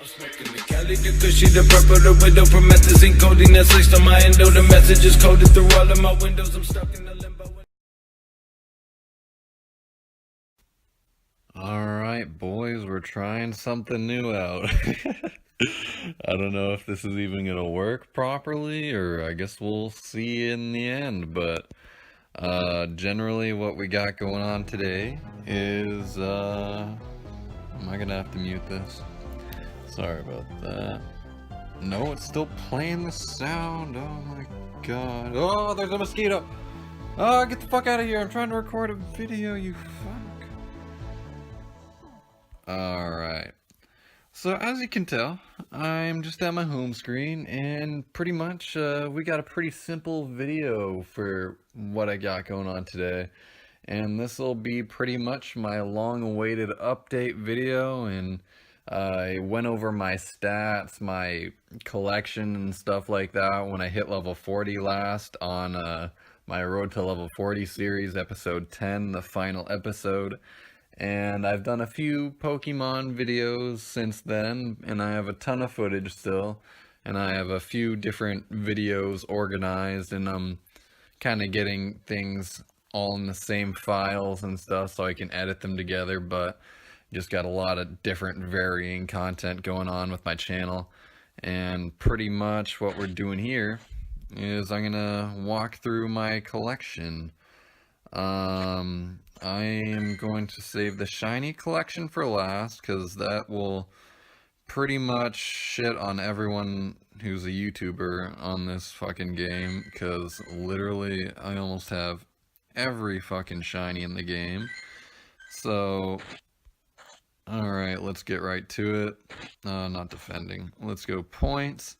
I'm smoking the Cali, the cushy, the purple, the widow, promethazine, codeine that's laced on my endo. The message is coded through all of my windows. I'm stuck in the limbo. Alright, boys, we're trying something new out. I don't know if this is even gonna work properly, or I guess we'll see in the end, but generally what we got going on today is, am I gonna have to mute this? Sorry about that. No, it's still playing the sound. Oh my god. Oh, there's a mosquito! Oh, get the fuck out of here! I'm trying to record a video, you fuck. Alright. So, as you can tell, I'm just at my home screen, and pretty much, we got a pretty simple video for what I got going on today. And this will be pretty much my long-awaited update video, and I went over my stats, my collection and stuff like that when I hit level 40 last on my Road to Level 40 series, episode 10, the final episode. And I've done a few Pokemon videos since then, and I have a ton of footage still, and I have a few different videos organized, and I'm kind of getting things all in the same files and stuff so I can edit them together, but just got a lot of different varying content going on with my channel. And pretty much what we're doing here is I'm gonna walk through my collection. I am going to save the shiny collection for last, because that will pretty much shit on everyone who's a YouTuber on this fucking game, because literally I almost have every fucking shiny in the game. So, alright, let's get right to it. Not defending. Let's go points.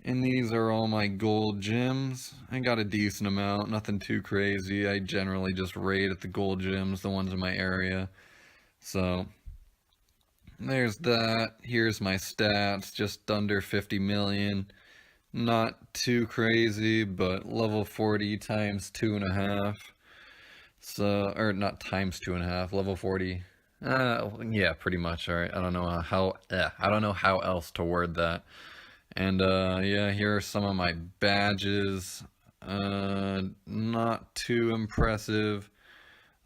And these are all my gold gems. I got a decent amount, nothing too crazy. I generally just raid at the gold gems, the ones in my area. So, there's that. Here's my stats, just under 50 million. Not too crazy, but level 40 times 2.5. So, or not times 2.5, level 40. Yeah, pretty much. Alright, I don't know how else to word that. And yeah, here are some of my badges. Not too impressive.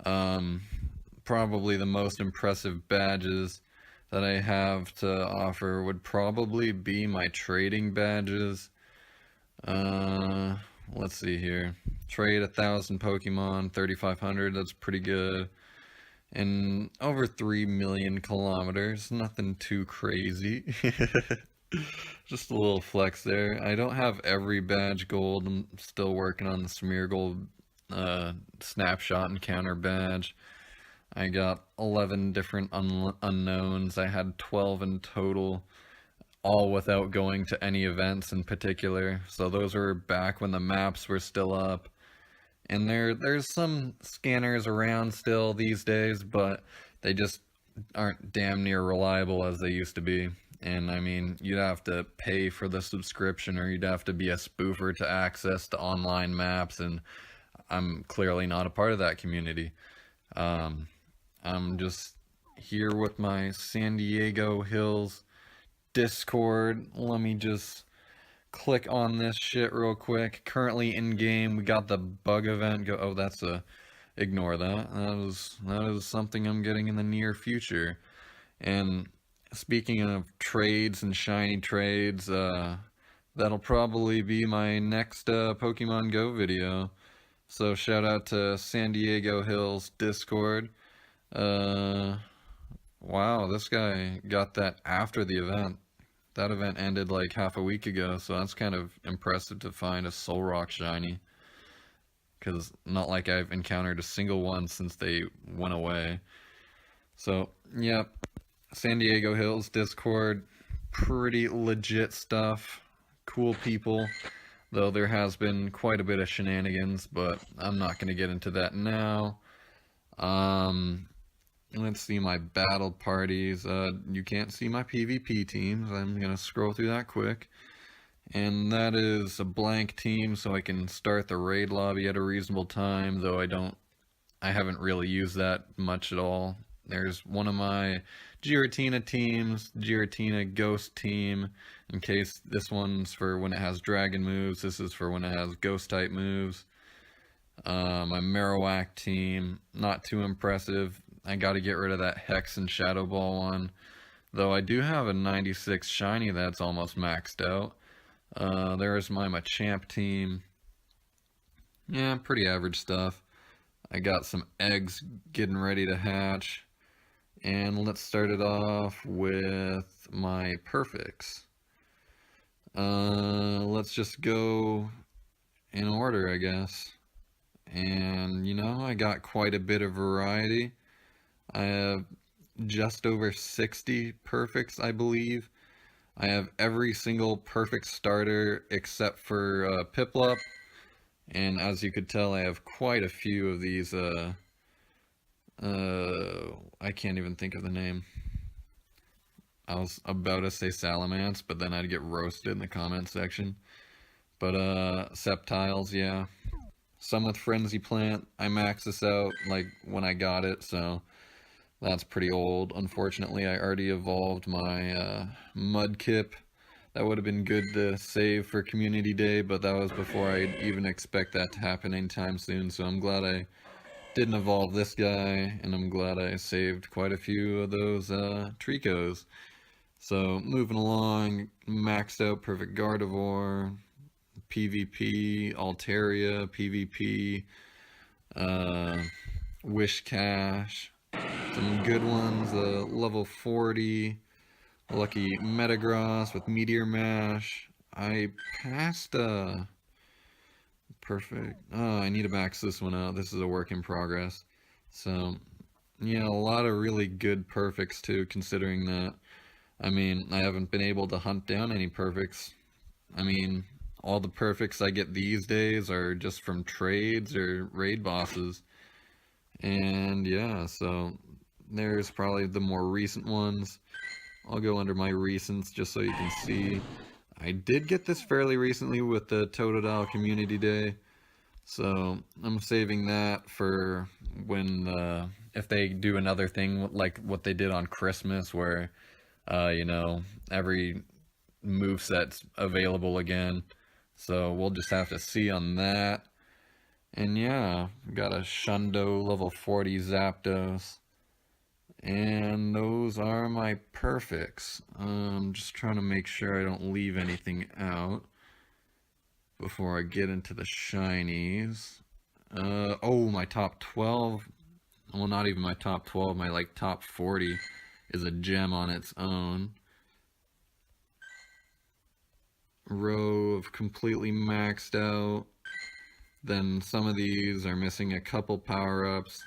Probably the most impressive badges that I have to offer would probably be my trading badges. Let's see here. Trade 1,000 Pokemon, 3,500, that's pretty good. And over 3 million kilometers, nothing too crazy. Just a little flex there. I don't have every badge gold. I'm still working on the Smeargle snapshot encounter badge. I got 11 different unknowns. I had 12 in total, all without going to any events in particular. So those were back when the maps were still up. And there's some scanners around still these days, but they just aren't damn near reliable as they used to be. And I mean, you'd have to pay for the subscription, or you'd have to be a spoofer to access the online maps, and I'm clearly not a part of that community. I'm just here with my San Diego Hills Discord. Let me just click on this shit real quick. Currently in game, we got the bug event go. Oh, that's a ignore that. That is something I'm getting in the near future. And speaking of trades and shiny trades, that'll probably be my next Pokemon Go video. So shout out to San Diego Hills Discord. Wow, this guy got that after the event. That event ended like half a week ago, so that's kind of impressive to find a Solrock shiny. Because not like I've encountered a single one since they went away. So, yeah, San Diego Hills Discord, pretty legit stuff. Cool people, though there has been quite a bit of shenanigans, but I'm not going to get into that now. Let's see my battle parties. You can't see my PvP teams. I'm going to scroll through that quick. And that is a blank team, so I can start the raid lobby at a reasonable time, though I haven't really used that much at all. There's one of my Giratina teams, Giratina Ghost team, in case this one's for when it has dragon moves, this is for when it has ghost type moves. My Marowak team, not too impressive. I gotta get rid of that Hex and Shadow Ball one. Though I do have a 96 shiny that's almost maxed out. There's my Machamp team. Yeah, pretty average stuff. I got some eggs getting ready to hatch. And let's start it off with my perfects. Let's just go in order, I guess. And, you know, I got quite a bit of variety. I have just over 60 perfects, I believe. I have every single perfect starter except for Piplup. And as you could tell, I have quite a few of these, I can't even think of the name. I was about to say Salamence, but then I'd get roasted in the comment section. But, Sceptiles, yeah. Some with Frenzy Plant. I maxed this out, like, when I got it, so that's pretty old. Unfortunately, I already evolved my, Mudkip. That would have been good to save for Community Day, but that was before I'd even expect that to happen anytime soon, so I'm glad I didn't evolve this guy, and I'm glad I saved quite a few of those, Tricos. So, moving along, maxed out Perfect Gardevoir, PvP, Altaria, PvP, Wishcash, some good ones, level 40, Lucky Metagross with Meteor Mash. I passed, perfect. Oh, I need to max this one out. This is a work in progress. So, yeah, a lot of really good perfects too, considering that, I mean, I haven't been able to hunt down any perfects. I mean, all the perfects I get these days are just from trades or raid bosses. And yeah, so there's probably the more recent ones. I'll go under my recents just so you can see. I did get this fairly recently with the Totodile Community Day. So I'm saving that for when, if they do another thing like what they did on Christmas where, you know, every moveset's available again. So we'll just have to see on that. And yeah, got a Shundo level 40 Zapdos. And those are my perfects. Just trying to make sure I don't leave anything out before I get into the shinies. Oh, my top 12. Well, not even my top 12. My like top 40 is a gem on its own. Row of completely maxed out. Then some of these are missing a couple power-ups.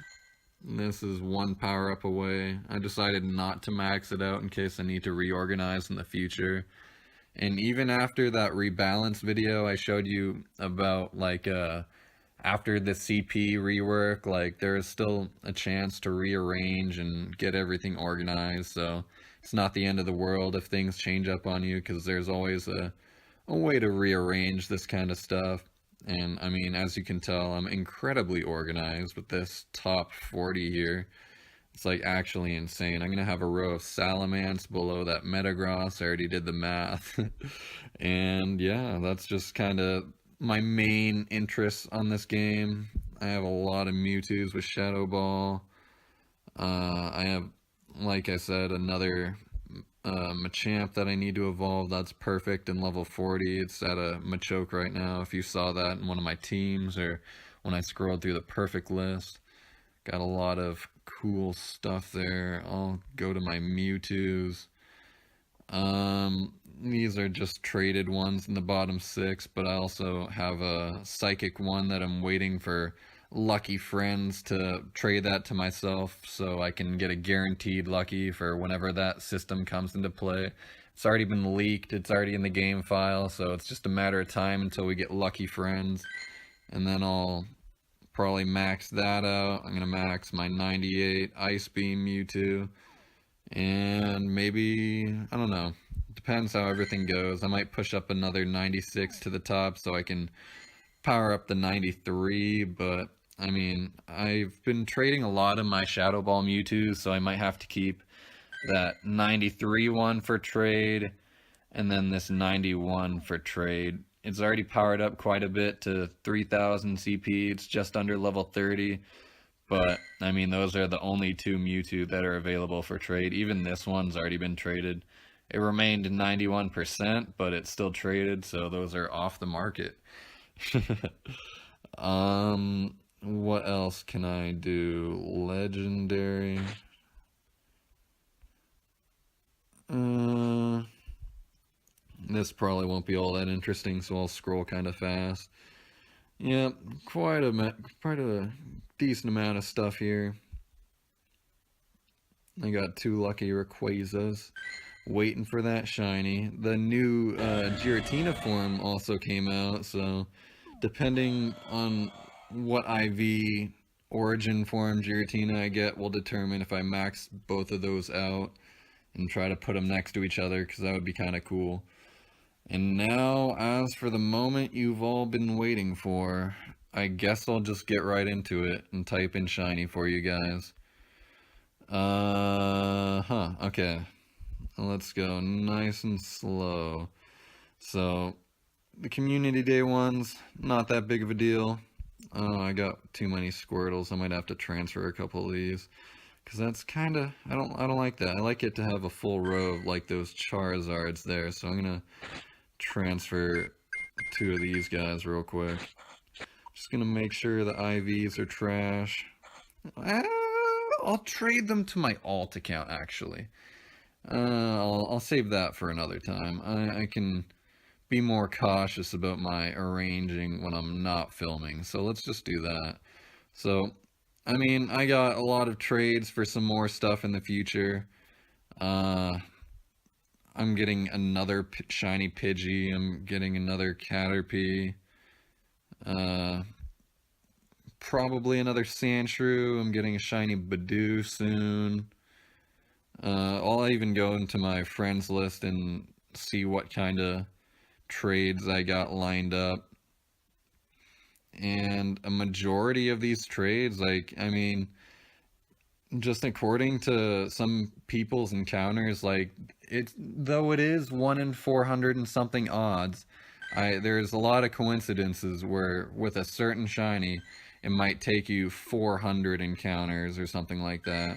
This is one power-up away. I decided not to max it out in case I need to reorganize in the future. And even after that rebalance video I showed you about, like, after the CP rework, like, there is still a chance to rearrange and get everything organized. So it's not the end of the world if things change up on you, because there's always a way to rearrange this kind of stuff. And I mean, as you can tell, I'm incredibly organized with this top 40 here. It's like actually insane. I'm gonna have a row of Salamence below that Metagross. I already did the math. And yeah, that's just kind of my main interest on this game. I have a lot of Mewtwo's with Shadow Ball. I have, like I said, another Machamp that I need to evolve. That's perfect in level 40. It's at a Machoke right now. If you saw that in one of my teams or when I scrolled through the perfect list, got a lot of cool stuff there. I'll go to my Mewtwo's. These are just traded ones in the bottom 6, but I also have a Psychic one that I'm waiting for lucky friends to trade that to myself so I can get a guaranteed lucky for whenever that system comes into play. It's already been leaked, it's already in the game file, so it's just a matter of time until we get lucky friends. And then I'll probably max that out. I'm gonna max my 98 Ice Beam Mewtwo. And maybe, I don't know, depends how everything goes. I might push up another 96 to the top so I can power up the 93, but I mean, I've been trading a lot of my Shadow Ball Mewtwo, so I might have to keep that 93 one for trade, and then this 91 for trade. It's already powered up quite a bit to 3000 CP. It's just under level 30. But, I mean, those are the only two Mewtwo that are available for trade. Even this one's already been traded. It remained 91%, but it's still traded, so those are off the market. What else can I do? Legendary. This probably won't be all that interesting, so I'll scroll kind of fast. Yeah, quite a decent amount of stuff here. I got 2 lucky Rayquazas. Waiting for that shiny. The new Giratina form also came out, so depending on what IV origin form Giratina I get will determine if I max both of those out and try to put them next to each other, because that would be kind of cool. And now, as for the moment you've all been waiting for, I guess I'll just get right into it and type in shiny for you guys. Okay. Let's go nice and slow. So, the Community Day ones, not that big of a deal. Oh, I got too many Squirtles. I might have to transfer a couple of these. Because that's kind of, I don't like that. I like it to have a full row of like those Charizards there. So I'm going to transfer 2 of these guys real quick. Just going to make sure the IVs are trash. I'll trade them to my alt account, actually. I'll save that for another time. I can be more cautious about my arranging when I'm not filming, so let's just do that. So, I mean, I got a lot of trades for some more stuff in the future. I'm getting another shiny Pidgey, I'm getting another Caterpie, probably another Sandshrew, I'm getting a shiny Badoo soon. I'll even go into my friends list and see what kind of trades I got lined up. And a majority of these trades, like, I mean, just according to some people's encounters, like, though it is 1 in 400 and something odds, there's a lot of coincidences where with a certain shiny, it might take you 400 encounters or something like that.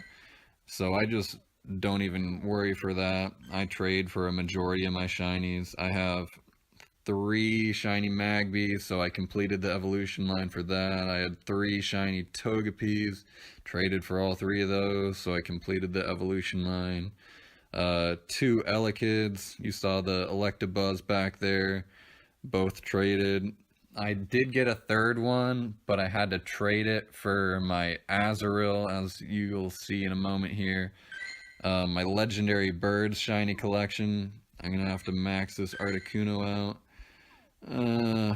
So I just don't even worry for that. I trade for a majority of my shinies. I have 3 shiny Magbies, so I completed the evolution line for that. I had 3 shiny Togepis, traded for all 3 of those, so I completed the evolution line. 2 Elekkids, you saw the Electabuzz back there, both traded. I did get a 3rd one, but I had to trade it for my Azurill, as you'll see in a moment here. My legendary birds shiny collection. I'm gonna have to max this Articuno out.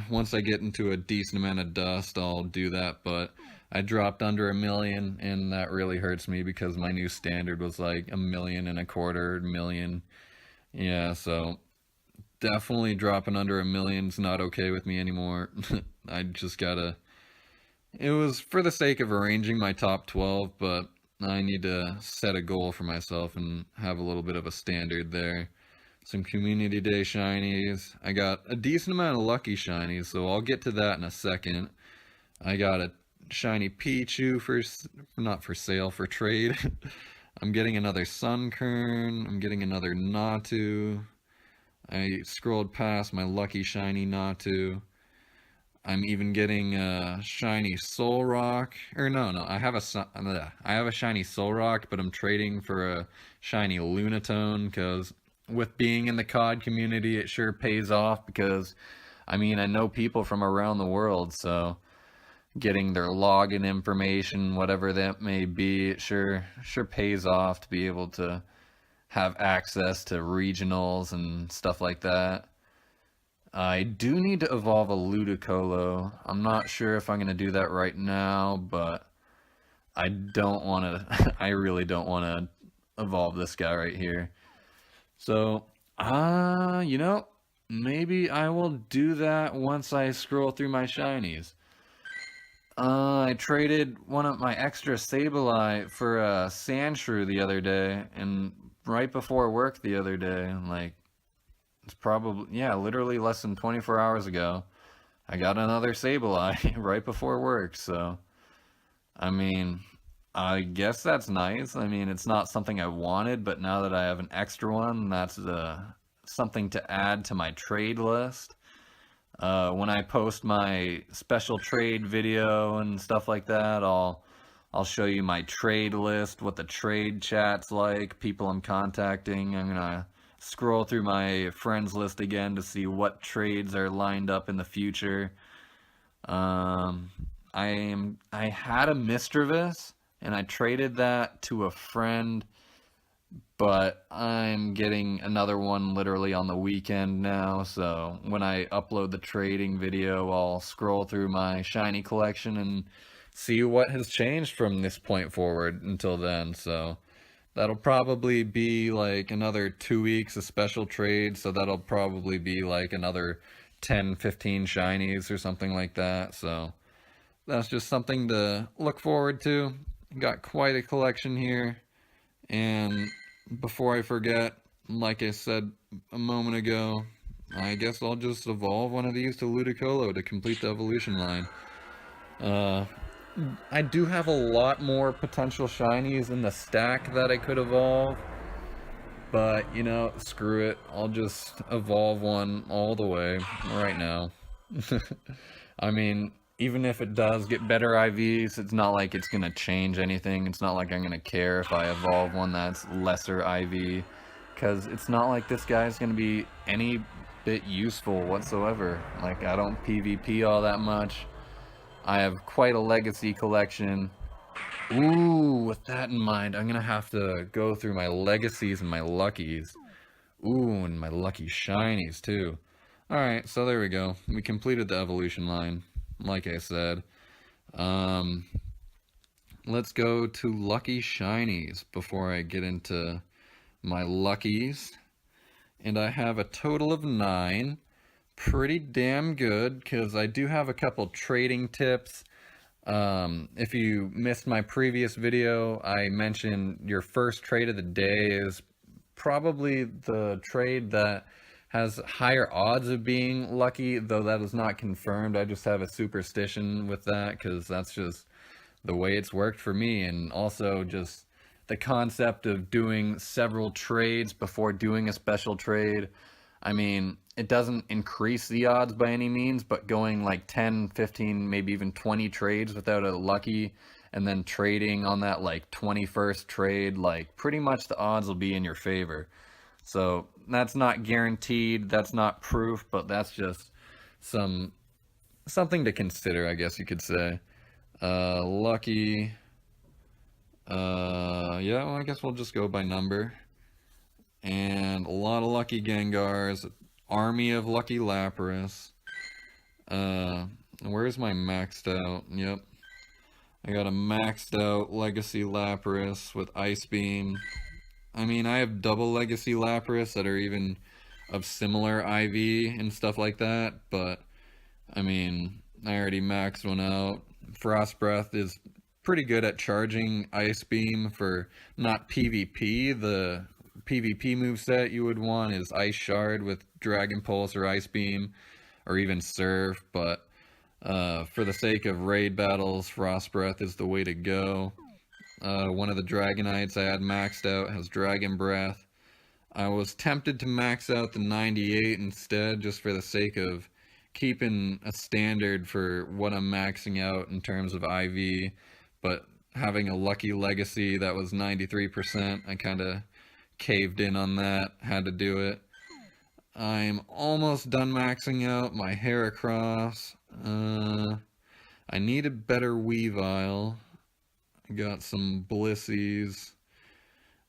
Once I get into a decent amount of dust, I'll do that, but I dropped under 1 million, and that really hurts me because my new standard was like 1.25 million. Yeah, so definitely dropping under 1 million's not okay with me anymore. I just gotta, it was for the sake of arranging my top 12, but I need to set a goal for myself and have a little bit of a standard there. Some Community Day shinies. I got a decent amount of lucky shinies, so I'll get to that in a second. I got a shiny Pichu not for sale, for trade. I'm getting another Sunkern. I'm getting another Natu. I scrolled past my lucky shiny Natu. I'm even getting a shiny Solrock. Or no, I have a shiny Solrock, but I'm trading for a shiny Lunatone because with being in the COD community, it sure pays off because, I mean, I know people from around the world, so getting their login information, whatever that may be, it sure pays off to be able to have access to regionals and stuff like that. I do need to evolve a Ludicolo. I'm not sure if I'm going to do that right now, but I don't want to, I really don't want to evolve this guy right here. So, you know, maybe I will do that once I scroll through my shinies. I traded one of my extra Sableye for a Sandshrew the other day, and right before work the other day. Like, it's probably, yeah, literally less than 24 hours ago. I got another Sableye right before work, so, I mean, I guess that's nice. I mean, it's not something I wanted, but now that I have an extra one, that's something to add to my trade list. When I post my special trade video and stuff like that, I'll show you my trade list, what the trade chat's like, people I'm contacting. I'm gonna scroll through my friends list again to see what trades are lined up in the future. Um, I had a Mistrovis and I traded that to a friend, but I'm getting another one literally on the weekend now, so when I upload the trading video, I'll scroll through my shiny collection and see what has changed from this point forward until then. So that'll probably be like another 2 weeks of special trade, so that'll probably be like another 10, 15 shinies or something like that. So that's just something to look forward to. Got quite a collection here. And before I forget, like I said a moment ago, I guess I'll just evolve one of these to Ludicolo to complete the evolution line. I do have a lot more potential shinies in the stack that I could evolve, but you know, screw it. I'll just evolve one all the way right now. I mean, even if it does get better IVs, it's not like it's gonna change anything. It's not like I'm gonna care if I evolve one that's lesser IV, because it's not like this guy's gonna be any bit useful whatsoever. Like, I don't PvP all that much. I have quite a legacy collection. Ooh, with that in mind, I'm gonna have to go through my legacies and my luckies. Ooh, and my lucky shinies too. Alright, so there we go. We completed the evolution line, like I said. Let's go to lucky shinies before I get into my luckies. And I have a total of 9. Pretty damn good, because I do have a couple trading tips. If you missed my previous video, I mentioned your first trade of the day is probably the trade that has higher odds of being lucky, though that is not confirmed. I just have a superstition with that, because that's just the way it's worked for me. And also just the concept of doing several trades before doing a special trade. I mean, it doesn't increase the odds by any means, but going like 10, 15, maybe even 20 trades without a lucky, and then trading on that like 21st trade, like pretty much the odds will be in your favor. So that's not guaranteed, that's not proof, but that's just something to consider, I guess you could say. Lucky, yeah, well, I guess we'll just go by number. And a lot of lucky Gengars, army of lucky Lapras. Where's my maxed out? Yep. I got a maxed out Legacy Lapras with Ice Beam. I mean, I have double Legacy Lapras that are even of similar IV and stuff like that, but I mean, I already maxed one out. Frost Breath is pretty good at charging Ice Beam for not PvP. The PvP moveset you would want is Ice Shard with Dragon Pulse or Ice Beam, or even Surf, but for the sake of raid battles, Frost Breath is the way to go. One of the Dragonites I had maxed out has Dragon Breath. I was tempted to max out the 98 instead, just for the sake of keeping a standard for what I'm maxing out in terms of IV, but having a lucky legacy that was 93%, I kind of caved in on that, had to do it. I'm almost done maxing out my Heracross. I need a better Weavile. I got some Blissies.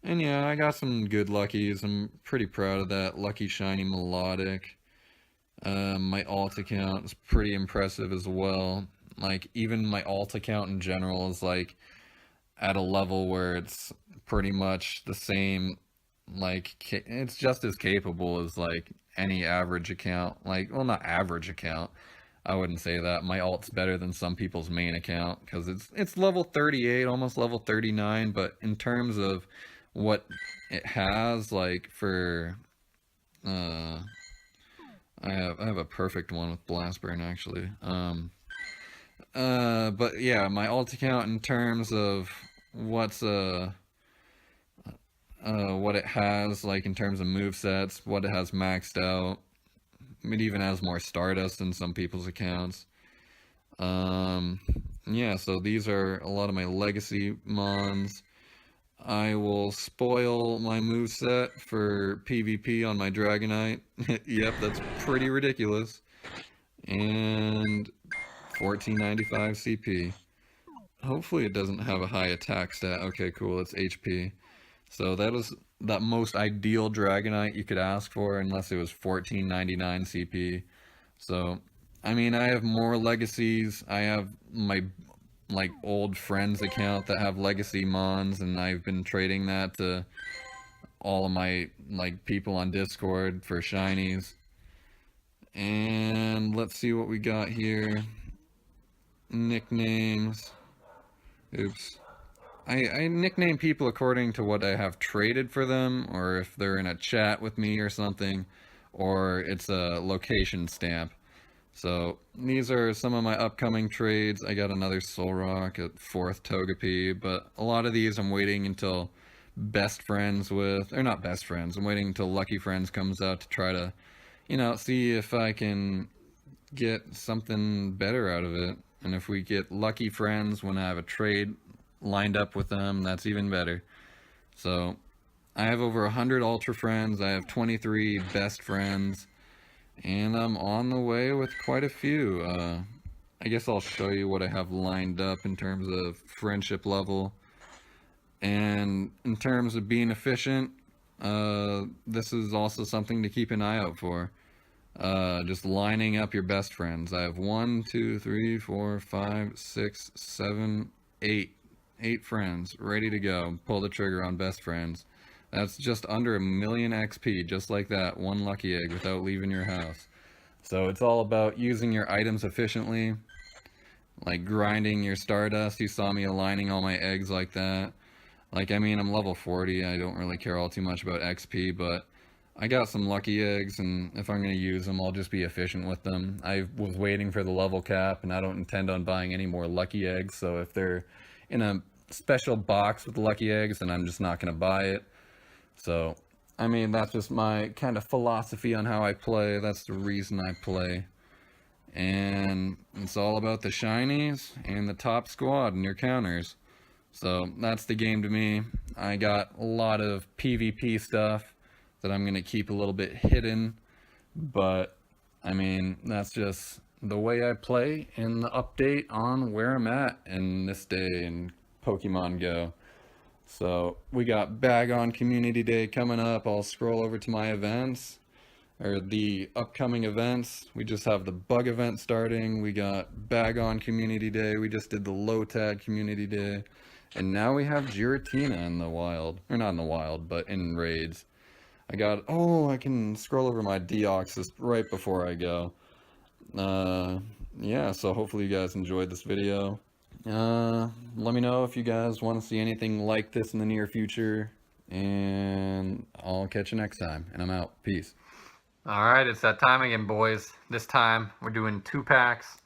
And yeah, I got some good luckies. I'm pretty proud of that. Lucky Shiny Melodic. My alt account is pretty impressive as well. Like, even my alt account in general is like at a level where it's pretty much the same. Like, it's just as capable as like any average account. Like, well, not average account, I wouldn't say that. My alt's better than some people's main account because it's level 38, almost level 39, but in terms of what it has, like for I have a perfect one with Blast Burn actually. But yeah, my alt account in terms of what's what it has, like in terms of movesets, what it has maxed out. It even has more Stardust than some people's accounts. Yeah, so these are a lot of my legacy mons. I will spoil my moveset for PvP on my Dragonite. Yep, that's pretty ridiculous. And 1495 CP. Hopefully it doesn't have a high attack stat. Okay, cool, it's HP. So that was that most ideal Dragonite you could ask for, unless it was 1499 CP. So, I mean, I have more legacies. I have my like old friends account that have legacy mons, and I've been trading that to all of my like people on Discord for shinies. And let's see what we got here. Nicknames. Oops. I nickname people according to what I have traded for them, or if they're in a chat with me or something, or it's a location stamp. So these are some of my upcoming trades. I got another Solrock at 4th Togepi, but a lot of these I'm waiting until best friends with, or not best friends, I'm waiting until Lucky Friends comes out to try to, see if I can get something better out of it. And if we get Lucky Friends when I have a trade lined up with them, that's even better. So I have over 100 Ultra Friends, I have 23 best friends, and I'm on the way with quite a few. I guess I'll show you what I have lined up in terms of friendship level. And in terms of being efficient, this is also something to keep an eye out for. Just lining up your best friends. I have 1, 2, 3, 4, 5, 6, 7, 8. 8 friends ready to go. Pull the trigger on best friends. That's just under 1 million XP, just like that. 1 lucky egg without leaving your house. So it's all about using your items efficiently, like grinding your Stardust. You saw me aligning all my eggs like that. Like, I mean, I'm level 40. I don't really care all too much about XP, but I got some lucky eggs, and if I'm going to use them, I'll just be efficient with them. I was waiting for the level cap, and I don't intend on buying any more lucky eggs, so if they're in a special box with lucky eggs, then I'm just not going to buy it. So, I mean, that's just my kind of philosophy on how I play. That's the reason I play. And it's all about the shinies and the top squad and your counters. So that's the game to me. I got a lot of PvP stuff that I'm going to keep a little bit hidden, but I mean, that's just the way I play and the update on where I'm at in this day in Pokemon Go. So we got Bag On Community Day coming up. I'll scroll over to my events, or the upcoming events. We just have the bug event starting. We got Bag On Community Day. We just did the Lotad Community Day. And now we have Giratina in the wild. Or not in the wild, but in raids. I can scroll over my Deoxys right before I go. Yeah, so hopefully you guys enjoyed this video. Let me know if you guys want to see anything like this in the near future. And I'll catch you next time. And I'm out. Peace. Alright, it's that time again, boys. This time we're doing 2 packs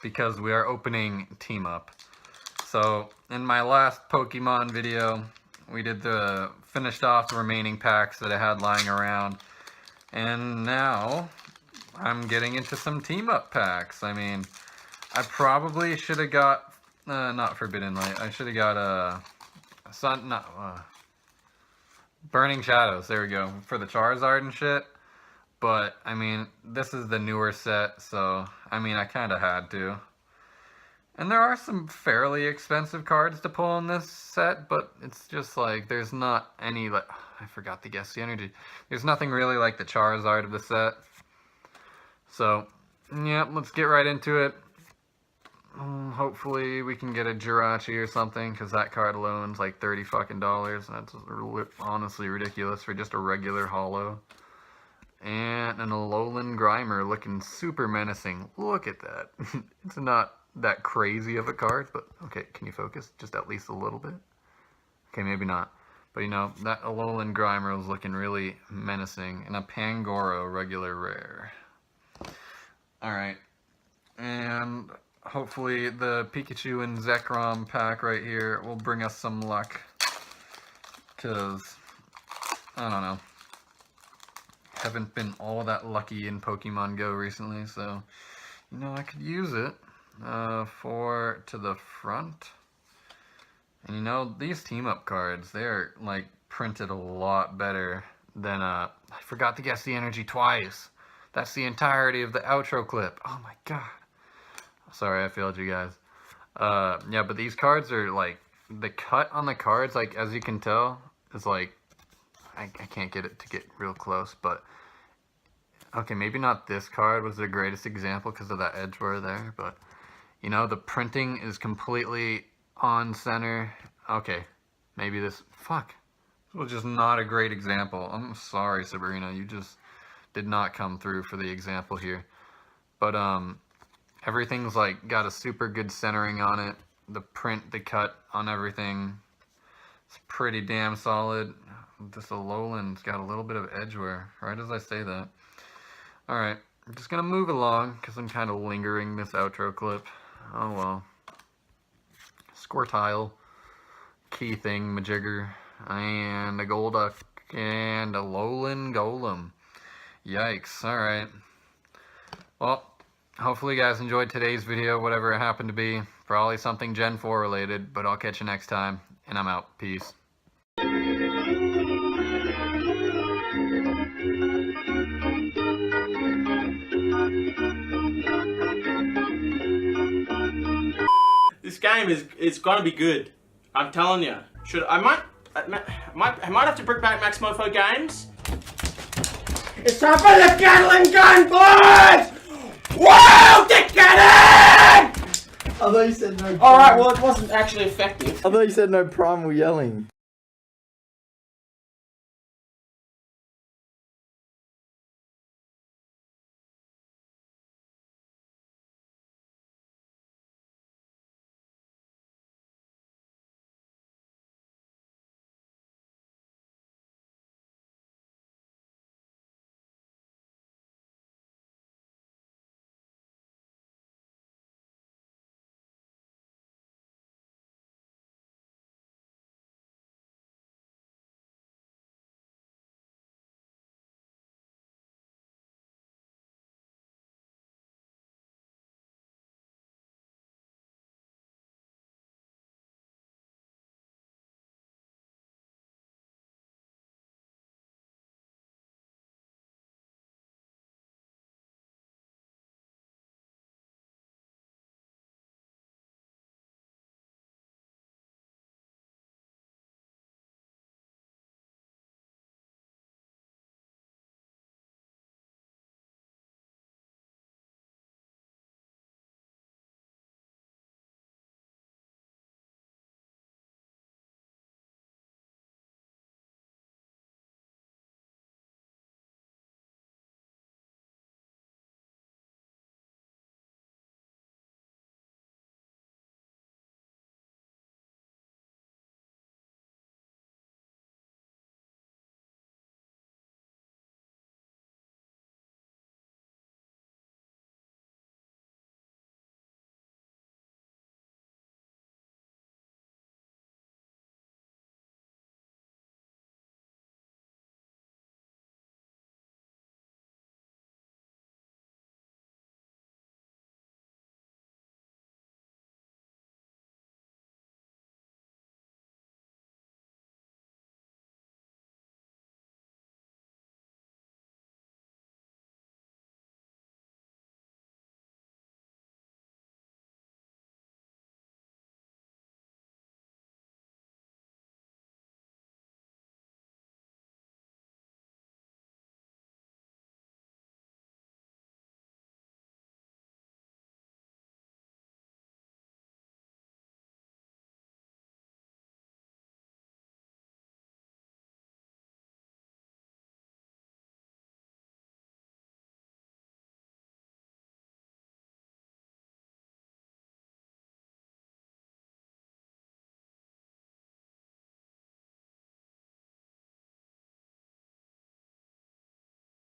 because we are opening Team Up. So in my last Pokemon video, we finished off the remaining packs that I had lying around, and now I'm getting into some Team Up packs. I mean, I probably should have got not Forbidden Light. I should have got Burning Shadows. There we go, for the Charizard and shit. But I mean, this is the newer set, so I mean, I kind of had to. And there are some fairly expensive cards to pull in this set, but it's just like, there's not any, like, I forgot to guess the energy. There's nothing really like the Charizard of the set. So, yeah, let's get right into it. Hopefully we can get a Jirachi or something, because that card alone is like $30 fucking. That's honestly ridiculous for just a regular holo. And an Alolan Grimer looking super menacing. Look at that. It's not that crazy of a card, but okay, can you focus just at least a little bit? Okay, maybe not, But you know, that Alolan Grimer is looking really menacing. And a Pangoro regular rare. Alright. And hopefully the Pikachu and Zekrom pack right here will bring us some luck. Because, I don't know. Haven't been all that lucky in Pokemon Go recently, so, you know, I could use it. 4 to the front. And you know, these team-up cards, they're, like, printed a lot better than, I forgot to guess the energy twice. That's the entirety of the outro clip. Oh my god. Sorry, I failed you guys. Yeah, but these cards are, like, the cut on the cards, like, as you can tell, is, like, I can't get it to get real close, but, okay, maybe not this card was the greatest example because of that edgeware there, but, you know, the printing is completely on center. Okay, maybe this, fuck, this was just not a great example. I'm sorry, Sabrina, you just did not come through for the example here. But, everything's, like, got a super good centering on it. The print, the cut on everything, it's pretty damn solid. This Alolan's got a little bit of edgeware, right as I say that. Alright, I'm just gonna move along, because I'm kind of lingering this outro clip. Oh well. Squirtile, Key Thing, Majigger, and a Golduck, and a Alolan Golem. Yikes, alright. Well, hopefully you guys enjoyed today's video, whatever it happened to be. Probably something Gen 4 related, but I'll catch you next time, and I'm out. Peace. This game is gonna be good. I'm telling you. I might have to bring back Max Mofo games. It's time for the Gatling gun, boys! Whoa, the cannon! I thought you said no. All right, well it wasn't actually effective. I thought you said no primal yelling.